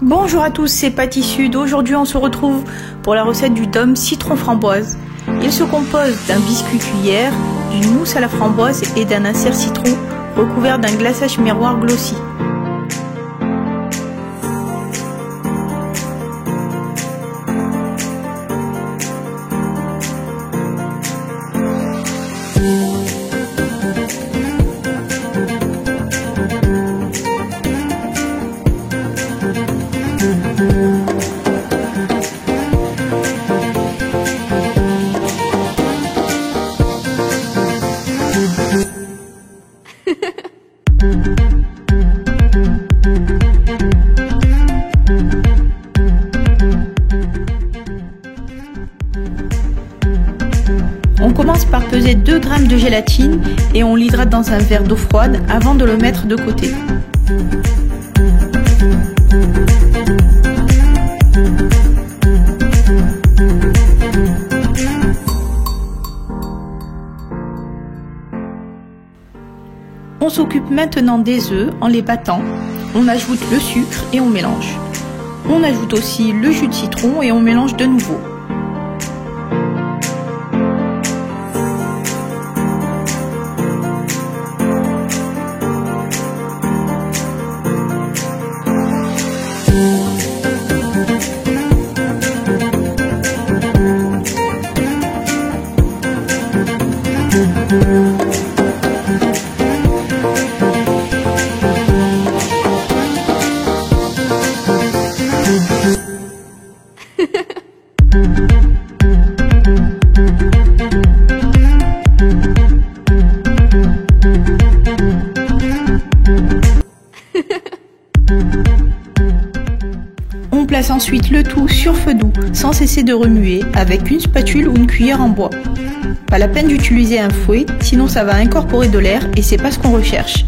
Bonjour à tous, c'est Patty Sud. Aujourd'hui, on se retrouve pour la recette du dôme citron framboise. Il se compose d'un biscuit cuillère, d'une mousse à la framboise et d'un insert citron recouvert d'un glaçage miroir glossy. On commence par peser 2 g de gélatine et on l'hydrate dans un verre d'eau froide avant de le mettre de côté. On s'occupe maintenant des œufs en les battant. On ajoute le sucre et on mélange. On ajoute aussi le jus de citron et on mélange de nouveau. On place ensuite le tout sur feu doux, sans cesser de remuer, avec une spatule ou une cuillère en bois. Pas la peine d'utiliser un fouet, sinon ça va incorporer de l'air et c'est pas ce qu'on recherche.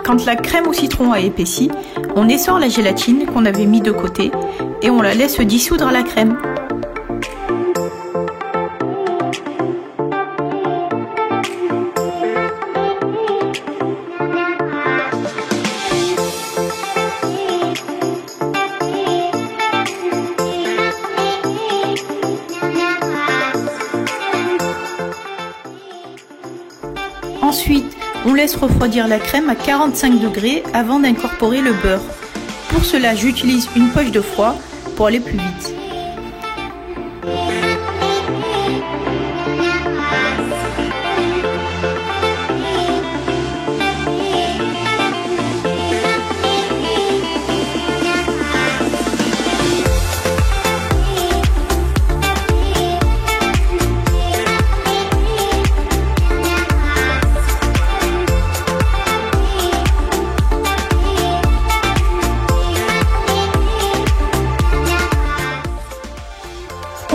Quand la crème au citron a épaissi, on essore la gélatine qu'on avait mis de côté et on la laisse dissoudre à la crème. Ensuite, on laisse refroidir la crème à 45 degrés avant d'incorporer le beurre. Pour cela, j'utilise une poche de froid pour aller plus vite.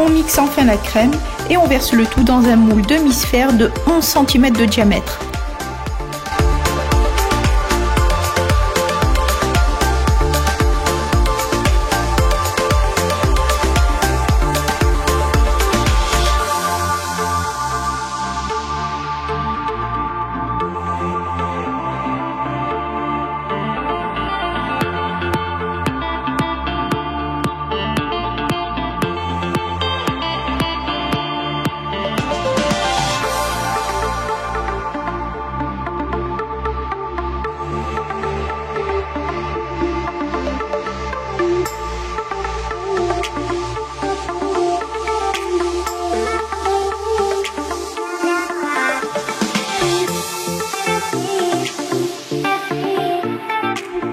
On mixe enfin la crème et on verse le tout dans un moule demi-sphère de 11 cm de diamètre.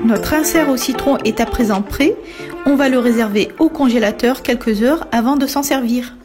Notre insert au citron est à présent prêt. On va le réserver au congélateur quelques heures avant de s'en servir.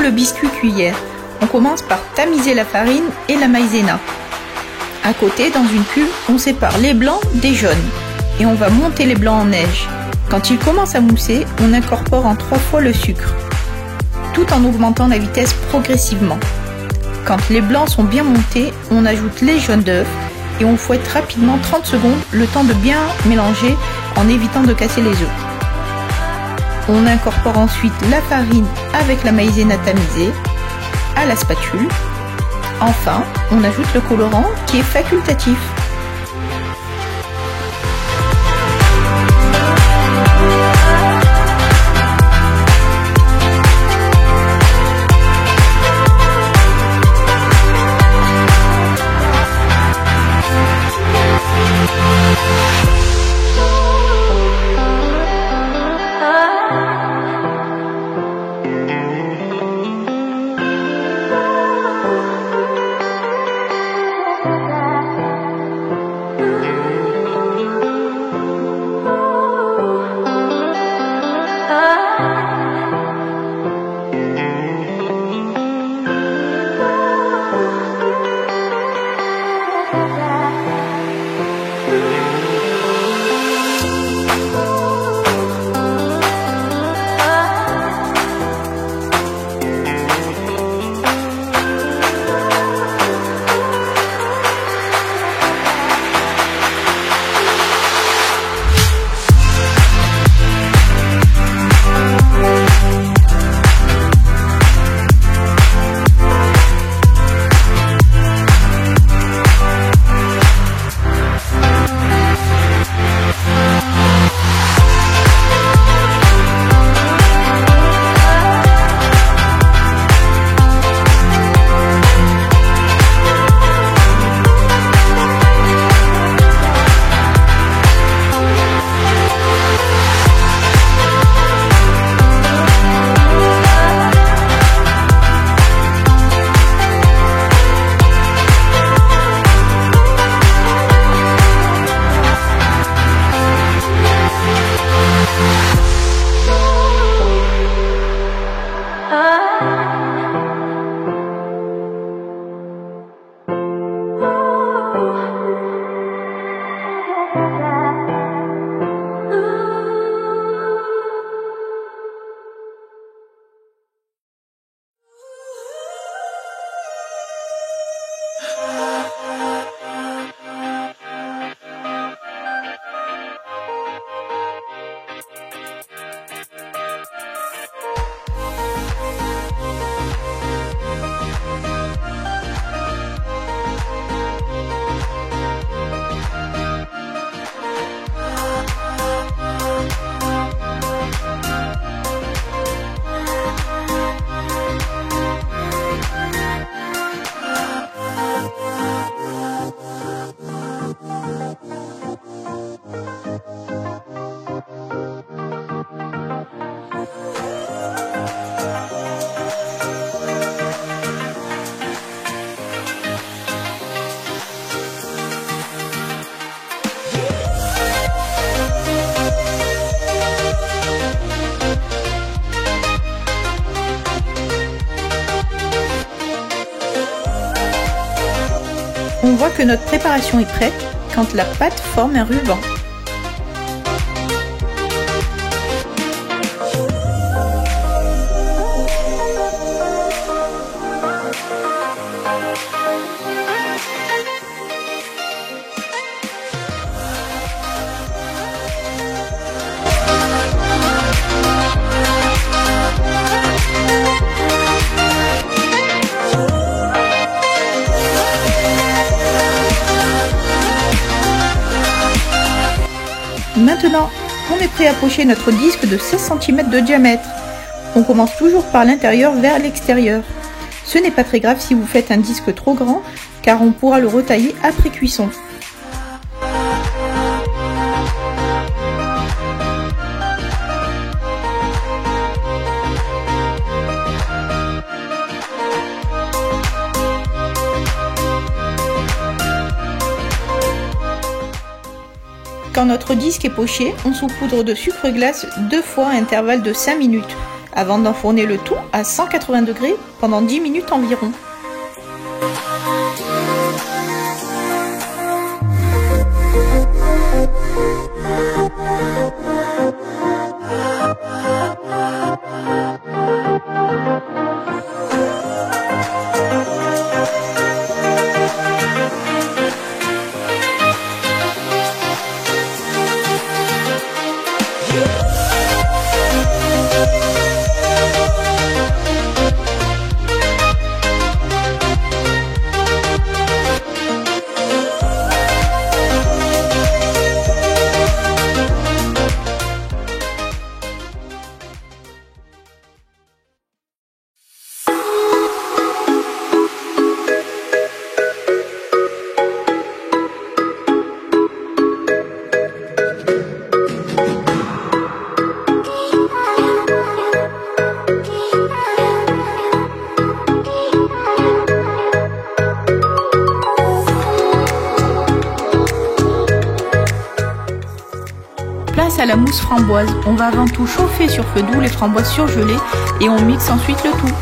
le biscuit cuillère, on commence par tamiser la farine et la maïzena. À côté, dans une cuve, on sépare les blancs des jaunes et on va monter les blancs en neige. Quand ils commencent à mousser, on incorpore en 3 fois le sucre, tout en augmentant la vitesse progressivement. Quand les blancs sont bien montés, on ajoute les jaunes d'œufs et on fouette rapidement 30 secondes, le temps de bien mélanger en évitant de casser les œufs. On incorpore ensuite la farine avec la maïzena tamisée à la spatule. Enfin, on ajoute le colorant qui est facultatif. On voit que notre préparation est prête quand la pâte forme un ruban. Maintenant, on est prêt à pocher notre disque de 16 cm de diamètre. On commence toujours par l'intérieur vers l'extérieur. Ce n'est pas très grave si vous faites un disque trop grand, car on pourra le retailler après cuisson. Quand notre disque est poché, on saupoudre de sucre glace 2 fois à intervalle de 5 minutes. avant d'enfourner le tout à 180 degrés pendant 10 minutes environ. Place à la mousse framboise. On va avant tout chauffer sur feu doux les framboises surgelées et on mixe ensuite le tout.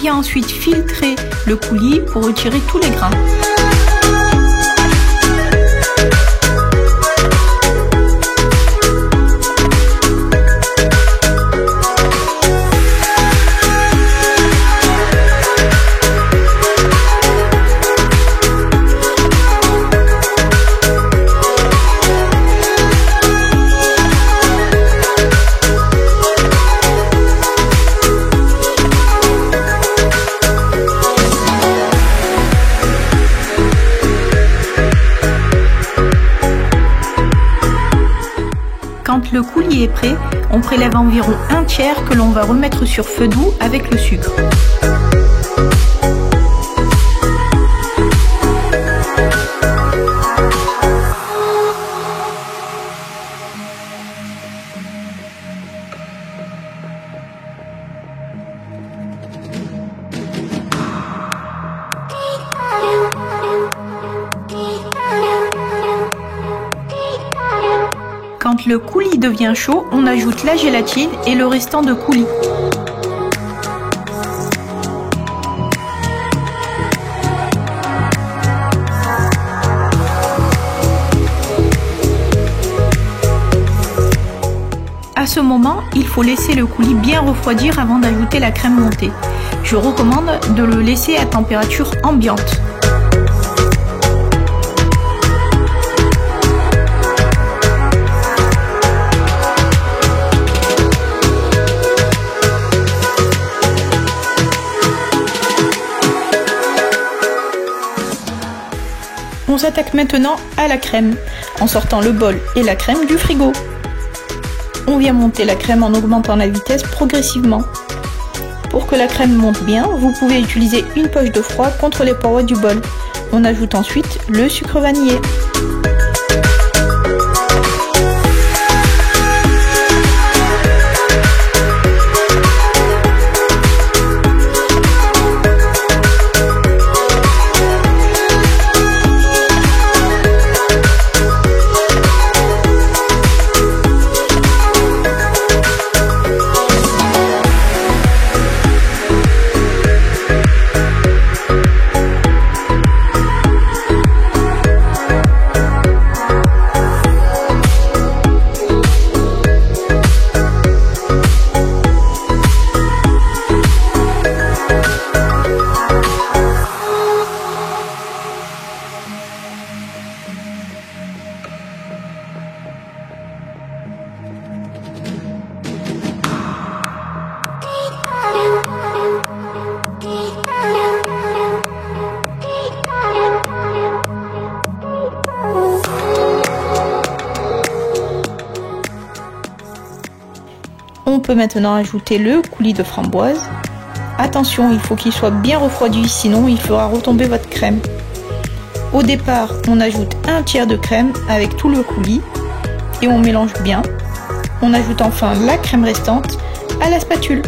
Ensuite filtrer le coulis pour retirer tous les grains. Quand le coulis est prêt, on prélève environ un tiers que l'on va remettre sur feu doux avec le sucre. Quand le coulis devient chaud, on ajoute la gélatine et le restant de coulis. À ce moment, il faut laisser le coulis bien refroidir avant d'ajouter la crème montée. Je recommande de le laisser à température ambiante. On s'attaque maintenant à la crème, en sortant le bol et la crème du frigo. On vient monter la crème en augmentant la vitesse progressivement. Pour que la crème monte bien, vous pouvez utiliser une poche de froid contre les parois du bol. On ajoute ensuite le sucre vanillé. On peut maintenant ajouter le coulis de framboise. Attention, il faut qu'il soit bien refroidi, sinon il fera retomber votre crème. Au départ, on ajoute un tiers de crème avec tout le coulis et on mélange bien. On ajoute enfin la crème restante à la spatule.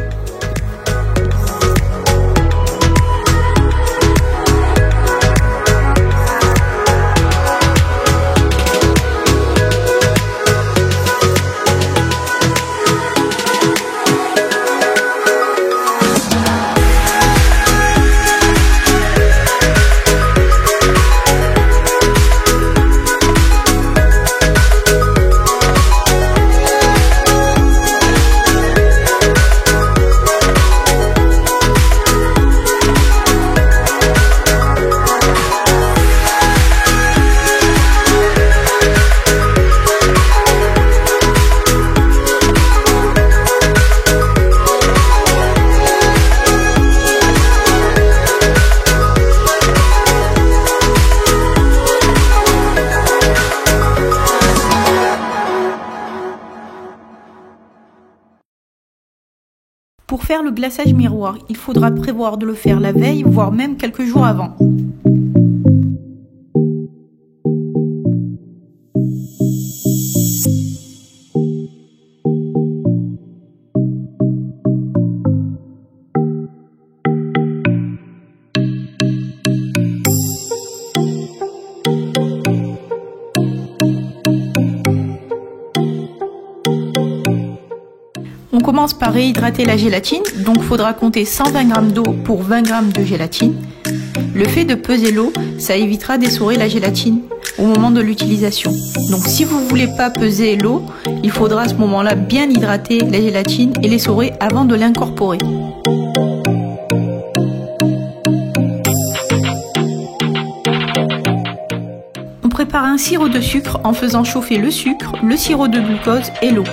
Pour faire le glaçage miroir, il faudra prévoir de le faire la veille, voire même quelques jours avant. On commence par réhydrater la gélatine, donc il faudra compter 120 g d'eau pour 20 g de gélatine. Le fait de peser l'eau, ça évitera d'essorer la gélatine au moment de l'utilisation. Donc si vous ne voulez pas peser l'eau, il faudra à ce moment-là bien hydrater la gélatine et l'essorer avant de l'incorporer. On prépare un sirop de sucre en faisant chauffer le sucre, le sirop de glucose et l'eau.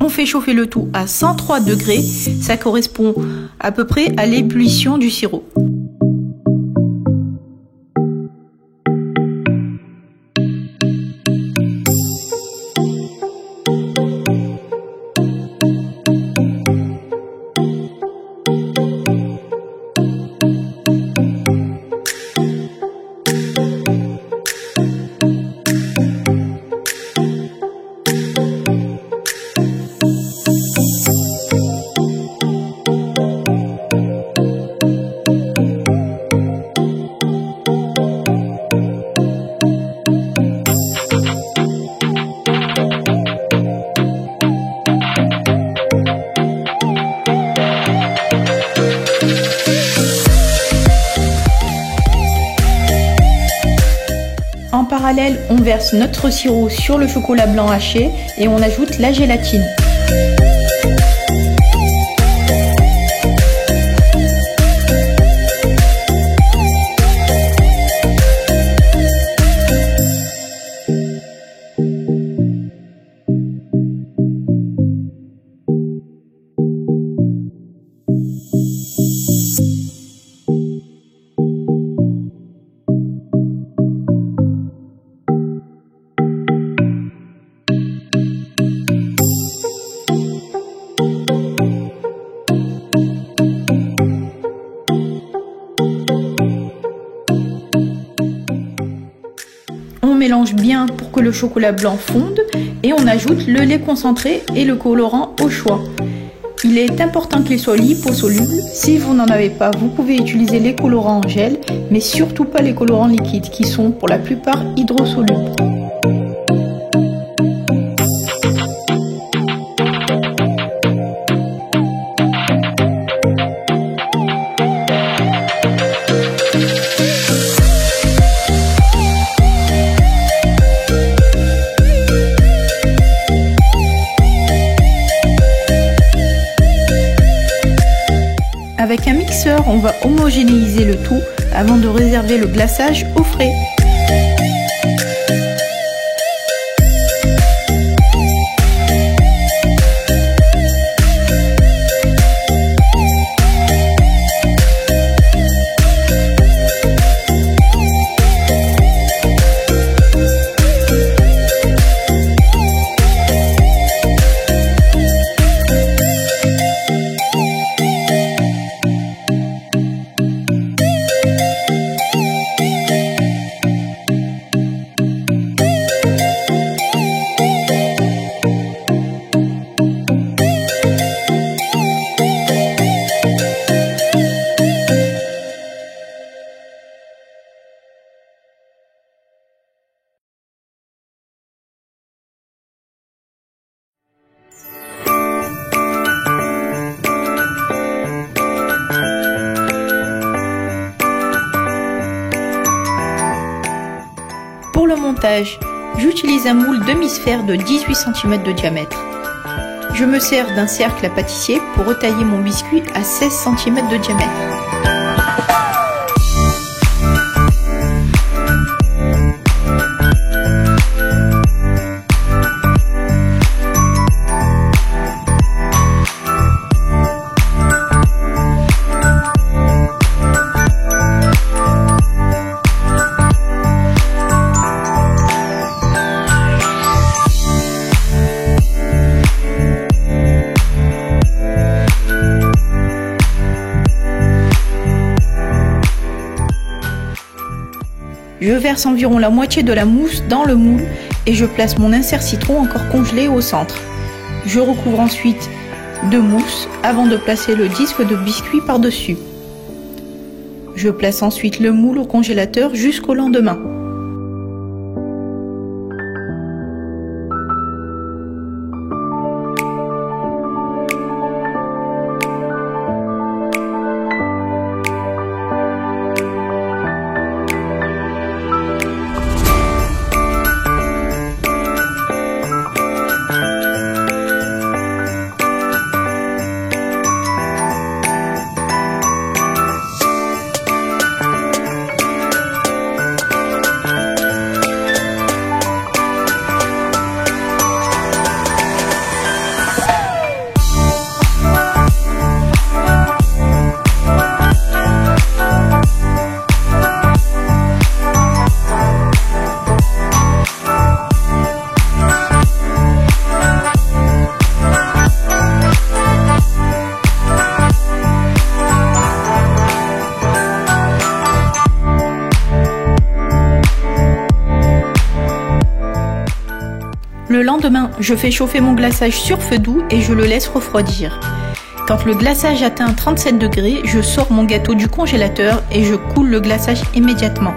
On fait chauffer le tout à 103 degrés, ça correspond à peu près à l'ébullition du sirop. En parallèle, on verse notre sirop sur le chocolat blanc haché et on ajoute la gélatine. On mélange bien pour que le chocolat blanc fonde et on ajoute le lait concentré et le colorant au choix. Il est important qu'il soit liposoluble. Si vous n'en avez pas, vous pouvez utiliser les colorants en gel, mais surtout pas les colorants liquides qui sont pour la plupart hydrosolubles. mixeur, on va homogénéiser le tout avant de réserver le glaçage au frais. Pour le montage, j'utilise un moule demi-sphère de 18 cm de diamètre. Je me sers d'un cercle à pâtissier pour retailler mon biscuit à 16 cm de diamètre. Je verse environ la moitié de la mousse dans le moule et je place mon insert citron encore congelé au centre. Je recouvre ensuite de mousse avant de placer le disque de biscuit par-dessus. Je place ensuite le moule au congélateur jusqu'au lendemain. Le lendemain, je fais chauffer mon glaçage sur feu doux et je le laisse refroidir. Quand le glaçage atteint 37 degrés, je sors mon gâteau du congélateur et je coule le glaçage immédiatement.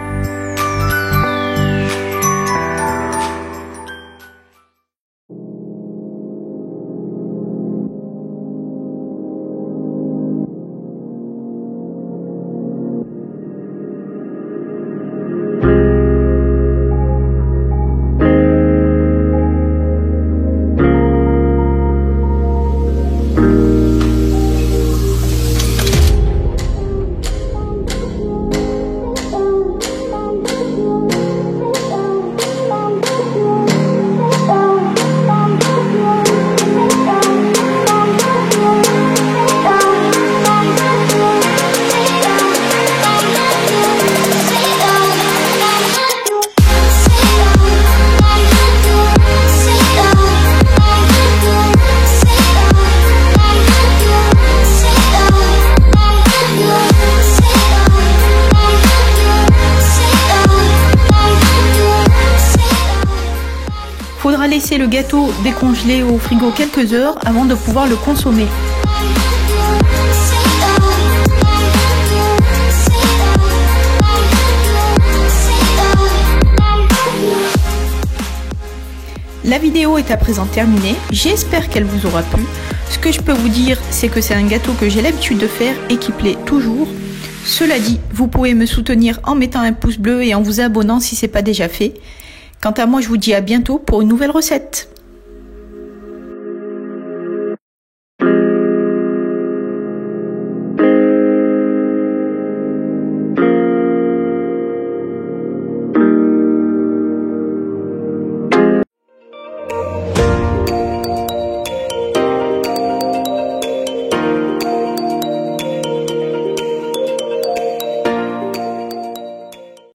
Faudra laisser le gâteau décongelé au frigo quelques heures avant de pouvoir le consommer. La vidéo est à présent terminée, j'espère qu'elle vous aura plu. Ce que je peux vous dire, c'est que c'est un gâteau que j'ai l'habitude de faire et qui plaît toujours. Cela dit, vous pouvez me soutenir en mettant un pouce bleu et en vous abonnant si ce n'est pas déjà fait. Quant à moi, je vous dis à bientôt pour une nouvelle recette.